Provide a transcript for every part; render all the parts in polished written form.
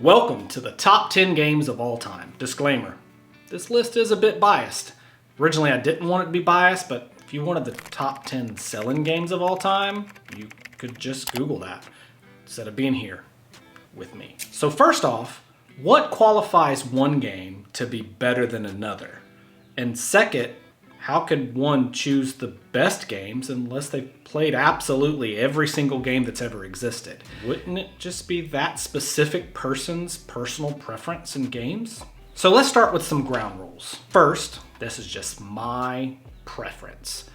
Welcome to the top 10 games of all time. Disclaimer, this list is a bit biased. Originally I didn't want it to be biased, but if you wanted the top 10 selling games of all time, you could just Google that instead of being here with me. So first off, what qualifies one game to be better than another? And second, how could one choose the best games unless they played absolutely every single game that's ever existed? Wouldn't it just be that specific person's personal preference in games? So let's start with some ground rules. First, this is just my preference,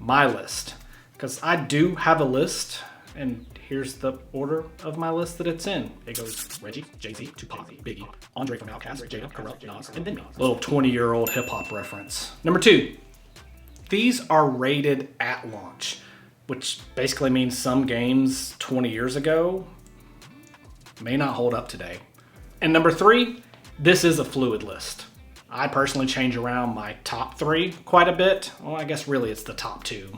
my list, because I do have a list, and here's the order of my list that it's in. It goes Reggie, Jay-Z, Tupac, Biggie, Andre from Outkast, Jada, Corrupt, Nas, and then me. Little 20-year-old hip-hop reference. Number 2, these are rated at launch, which basically means some games 20 years ago may not hold up today. And number 3, this is a fluid list. I personally change around my top 3 quite a bit. Well, I guess really it's the top 2.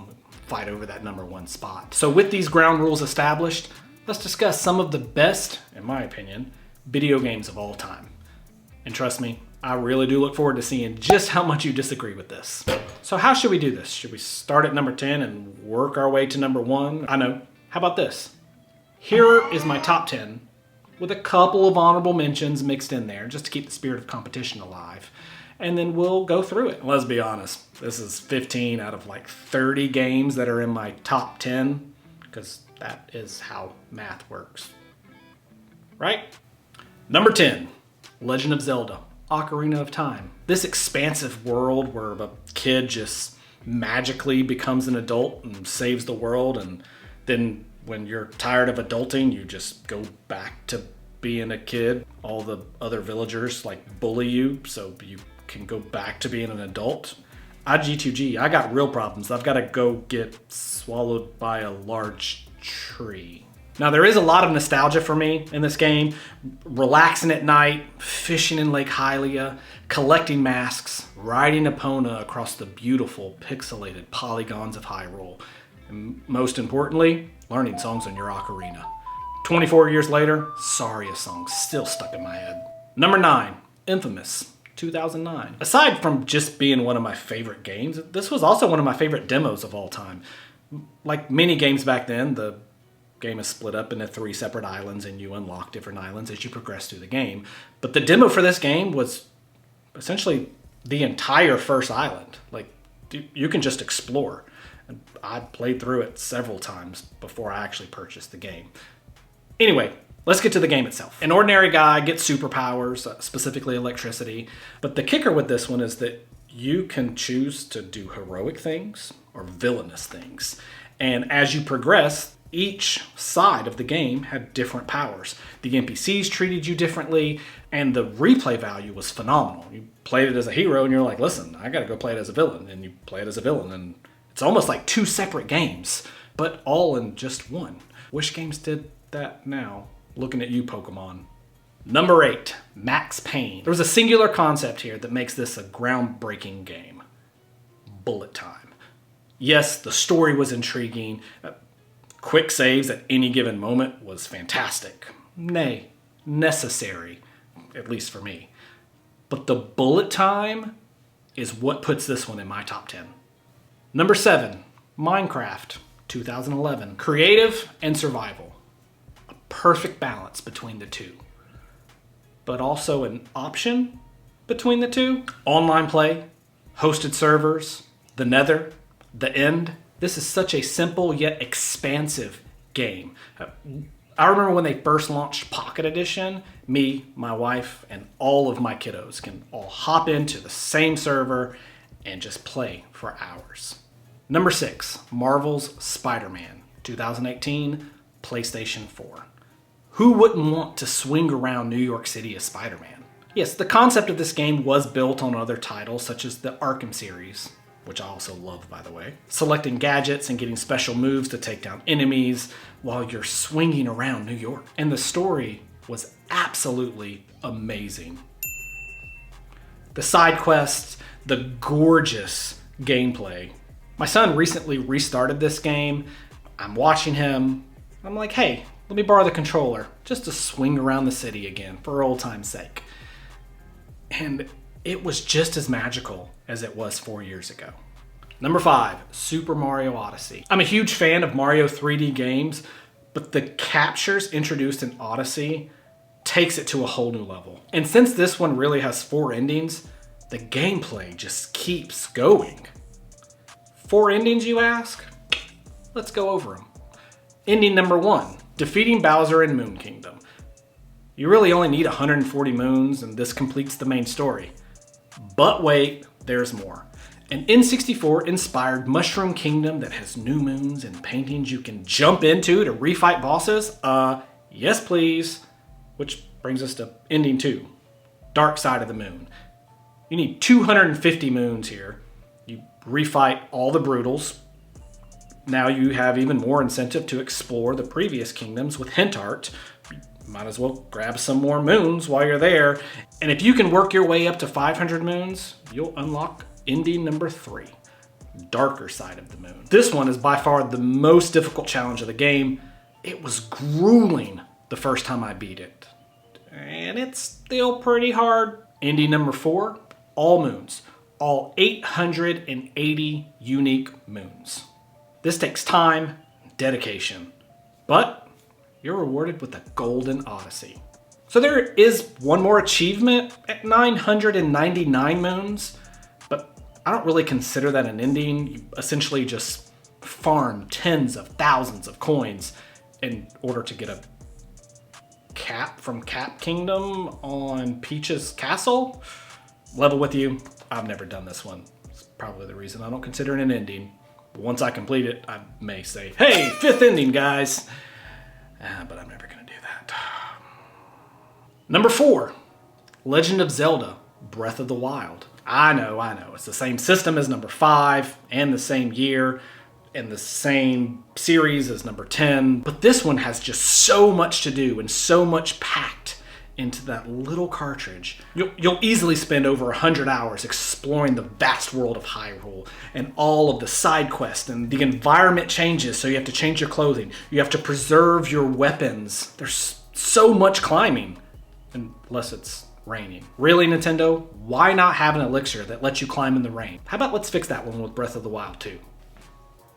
Fight over that number 1 spot. So with these ground rules established, let's discuss some of the best, in my opinion, video games of all time. And trust me, I really do look forward to seeing just how much you disagree with this. So how should we do this? Should we start at number 10 and work our way to number 1? I know. How about this? Here is my top 10 with a couple of honorable mentions mixed in there just to keep the spirit of competition alive. And then we'll go through it. Let's be honest, this is 15 out of like 30 games that are in my top 10, because that is how math works. Right? Number 10, Legend of Zelda, Ocarina of Time. This expansive world where a kid just magically becomes an adult and saves the world, and then when you're tired of adulting, you just go back to being a kid. All the other villagers like bully you, so you can go back to being an adult. IG2G, I got real problems. I've got to go get swallowed by a large tree. Now there is a lot of nostalgia for me in this game. Relaxing at night, fishing in Lake Hylia, collecting masks, riding Epona across the beautiful pixelated polygons of Hyrule. And most importantly, learning songs on your ocarina. 24 years later, sorry, a song's still stuck in my head. Number 9, Infamous. 2009. Aside from just being one of my favorite games, this was also one of my favorite demos of all time. Like many games back then, the game is split up into 3 separate islands and you unlock different islands as you progress through the game. But the demo for this game was essentially the entire first island. Like, you can just explore. And I played through it several times before I actually purchased the game. Anyway, let's get to the game itself. An ordinary guy gets superpowers, specifically electricity, but the kicker with this one is that you can choose to do heroic things or villainous things. And as you progress, each side of the game had different powers. The NPCs treated you differently, and the replay value was phenomenal. You played it as a hero, and you're like, listen, I gotta go play it as a villain, and you play it as a villain, and it's almost like 2 separate games, but all in just one. Wish games did that now. Looking at you, Pokemon. Number 8, Max Payne. There was a singular concept here that makes this a groundbreaking game. Bullet time. Yes, the story was intriguing. Quick saves at any given moment was fantastic. Nay, necessary, at least for me. But the bullet time is what puts this one in my top 10. Number 7, Minecraft, 2011. Creative and survival. Perfect balance between the two, but also an option between the two. Online play, hosted servers, the Nether, the End. This is such a simple yet expansive game. I remember when they first launched Pocket Edition, me, my wife, and all of my kiddos can all hop into the same server and just play for hours. Number 6, Marvel's Spider-Man, 2018, PlayStation 4. Who wouldn't want to swing around New York City as Spider-Man? Yes, the concept of this game was built on other titles such as the Arkham series, which I also love, by the way. Selecting gadgets and getting special moves to take down enemies while you're swinging around New York. And the story was absolutely amazing. The side quests, the gorgeous gameplay. My son recently restarted this game. I'm watching him. I'm like, hey, let me borrow the controller just to swing around the city again for old time's sake. And it was just as magical as it was 4 years ago. Number 5, Super Mario Odyssey. I'm a huge fan of Mario 3D games, but the captures introduced in Odyssey takes it to a whole new level. And since this one really has 4 endings, the gameplay just keeps going. 4 endings, you ask? Let's go over them. Ending number 1, defeating Bowser in Moon Kingdom. You really only need 140 moons, and this completes the main story. But wait, there's more. An N64 inspired Mushroom Kingdom that has new moons and paintings you can jump into to refight bosses? Yes please. Which brings us to ending 2, Dark Side of the Moon. You need 250 moons here. You refight all the Brutals. Now you have even more incentive to explore the previous kingdoms with hint art. Might as well grab some more moons while you're there. And if you can work your way up to 500 moons, you'll unlock ending number 3, Darker Side of the Moon. This one is by far the most difficult challenge of the game. It was grueling the first time I beat it. And it's still pretty hard. Ending number 4, all moons. All 880 unique moons. This takes time and dedication, but you're rewarded with a golden Odyssey. So there is one more achievement at 999 moons, but I don't really consider that an ending. You essentially just farm tens of thousands of coins in order to get a cap from Cap Kingdom on Peach's castle. Level with you, I've never done this one. It's probably the reason I don't consider it an ending. But once I complete it, I may say, hey, 5th ending, guys. But I'm never gonna do that. Number 4, Legend of Zelda, Breath of the Wild. I know, it's the same system as number 5 and the same year and the same series as number 10, but this one has just so much to do and so much packed into that little cartridge. You'll easily spend over 100 hours exploring the vast world of Hyrule and all of the side quests, and the environment changes, so you have to change your clothing. You have to preserve your weapons. There's so much climbing, unless it's raining. Really, Nintendo? Why not have an elixir that lets you climb in the rain? How about let's fix that one with Breath of the Wild 2?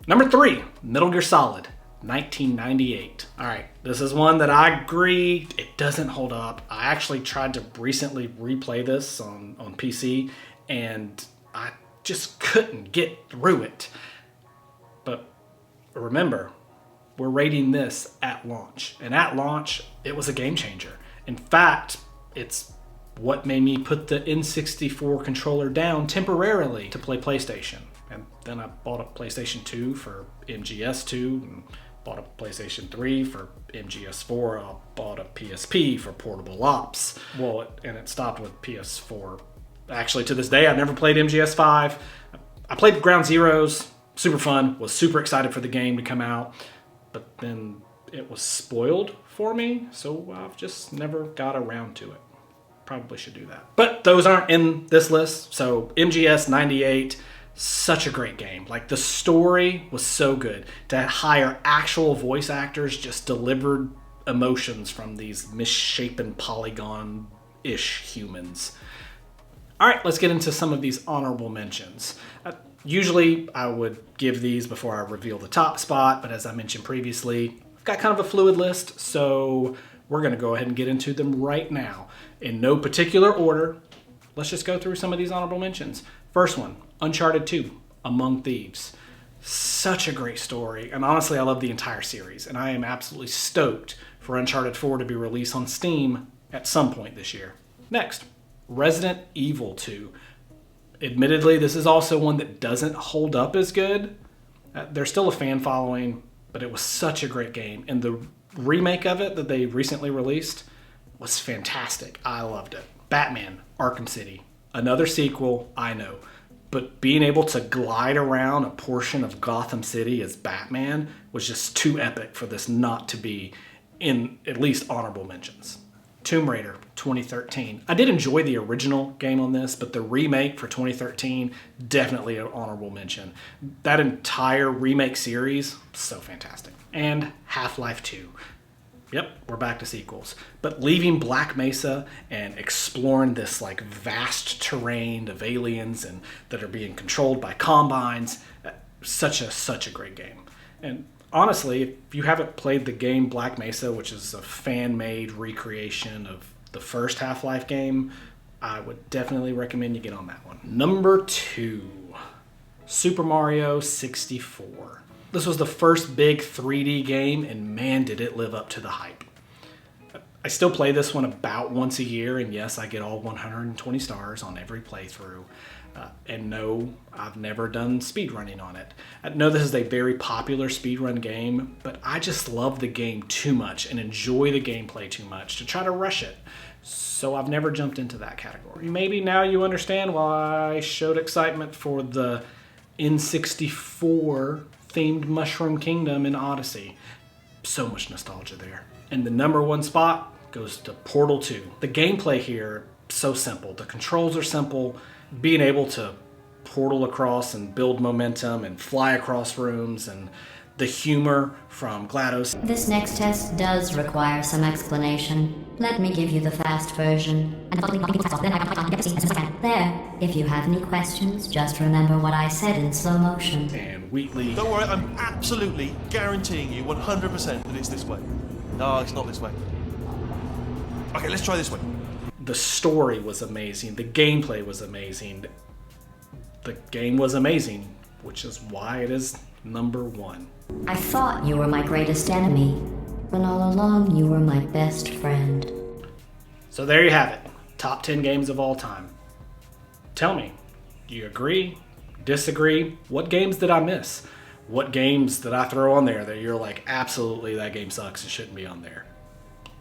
Number 3, Metal Gear Solid, 1998. All right, this is one that I agree, it doesn't hold up. I actually tried to recently replay this on PC, and I just couldn't get through it. But remember, we're rating this at launch, and at launch, it was a game changer. In fact, it's what made me put the N64 controller down temporarily to play PlayStation. And then I bought a PlayStation 2 for MGS2, and bought a PlayStation 3 for MGS4. I bought a PSP for portable ops. Well, and it stopped with PS4. Actually, to this day, I've never played MGS5. I played Ground Zeroes, super fun, was super excited for the game to come out, but then it was spoiled for me, so I've just never got around to it. Probably should do that. But those aren't in this list, so MGS 98, such a great game. Like, the story was so good. To hire actual voice actors just delivered emotions from these misshapen polygon-ish humans. All right, let's get into some of these honorable mentions. Usually I would give these before I reveal the top spot, but as I mentioned previously, I've got kind of a fluid list, so we're gonna go ahead and get into them right now. In no particular order, let's just go through some of these honorable mentions. First one, Uncharted 2, Among Thieves. Such a great story, and honestly, I love the entire series, and I am absolutely stoked for Uncharted 4 to be released on Steam at some point this year. Next, Resident Evil 2. Admittedly, this is also one that doesn't hold up as good. There's still a fan following, but it was such a great game, and the remake of it that they recently released was fantastic. I loved it. Batman, Arkham City. Another sequel, I know. But being able to glide around a portion of Gotham City as Batman was just too epic for this not to be in at least honorable mentions. Tomb Raider 2013. I did enjoy the original game on this, but the remake for 2013, definitely an honorable mention. That entire remake series, so fantastic. And Half-Life 2. Yep, we're back to sequels. But leaving Black Mesa and exploring this like vast terrain of aliens and that are being controlled by combines, such a great game. And honestly, if you haven't played the game Black Mesa, which is a fan-made recreation of the first Half-Life game, I would definitely recommend you get on that one. Number 2, Super Mario 64. This was the first big 3D game, and man, did it live up to the hype. I still play this one about once a year, and yes, I get all 120 stars on every playthrough. And no, I've never done speedrunning on it. I know this is a very popular speedrun game, but I just love the game too much and enjoy the gameplay too much to try to rush it. So I've never jumped into that category. Maybe now you understand why I showed excitement for the N64 themed Mushroom Kingdom in Odyssey. So much nostalgia there. And the number 1 spot goes to Portal 2. The gameplay here, so simple. The controls are simple. Being able to portal across and build momentum and fly across rooms, and the humor from GLaDOS. This next test does require some explanation. Let me give you the fast version. There. If you have any questions, just remember what I said in slow motion. And Wheatley. Don't worry, I'm absolutely guaranteeing you 100% that it's this way. No, it's not this way. Okay, let's try this way. The story was amazing. The gameplay was amazing. The game was amazing, which is why it is number 1. I thought you were my greatest enemy, when all along you were my best friend. So there you have it. Top 10 games of all time. Tell me, do you agree? Disagree? What games did I miss? What games did I throw on there that you're like, absolutely, that game sucks, it shouldn't be on there?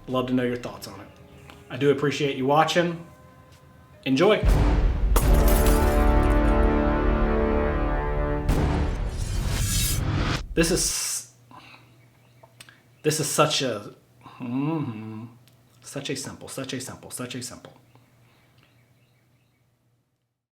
Love to know your thoughts on it. I do appreciate you watching. Enjoy. This is such a simple.